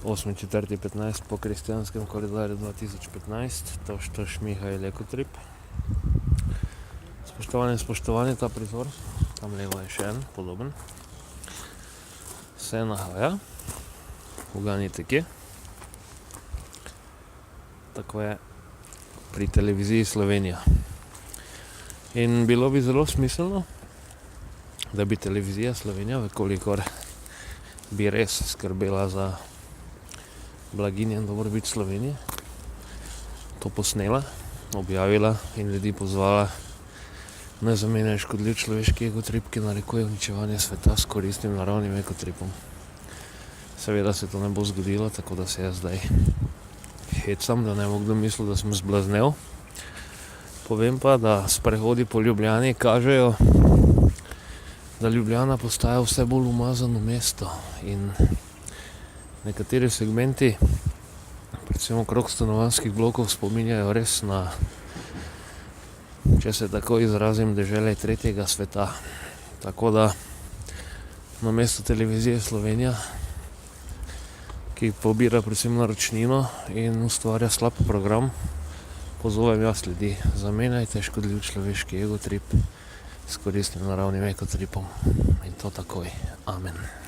8.4.15 po kristjanskem koledarju 2015, to štoš Mihajl Ekotrip. Spoštovani, ta prizor, tam levo je še en, podoben, se nahaja, uganite kje. Tako je pri televiziji Slovenija. In bilo bi zelo smiselno, da bi televizija Slovenija, vekolikor bi res skrbela za blaginjo in dobrobit Slovenije, to posnela, objavila in ljudi pozvala, naj zamenjajo škodljiv človeški egotrip, ki narekuje uničevanje sveta s koristnim naravnim ekotripom. Seveda se to ne bo zgodilo, tako da se jaz zdaj hecam, da ne bo kdo mislil, da sem zblaznel. Povem pa, da sprehodi po Ljubljani kažejo, da Ljubljana postaja vse bolj umazano mesto in nekateri segmenti, predvsem okrog stanovanjskih blokov, spominjajo res na, če se tako izrazim, dežele tretjega sveta. Tako da namesto televizije Slovenija, ki pobira predvsem naročnino in ustvarja slab program, pozovem jaz ljudi, zamenjajte škodljiv človeški egotrip s koristnim naravnim ekotripom. In to takoj. Amen.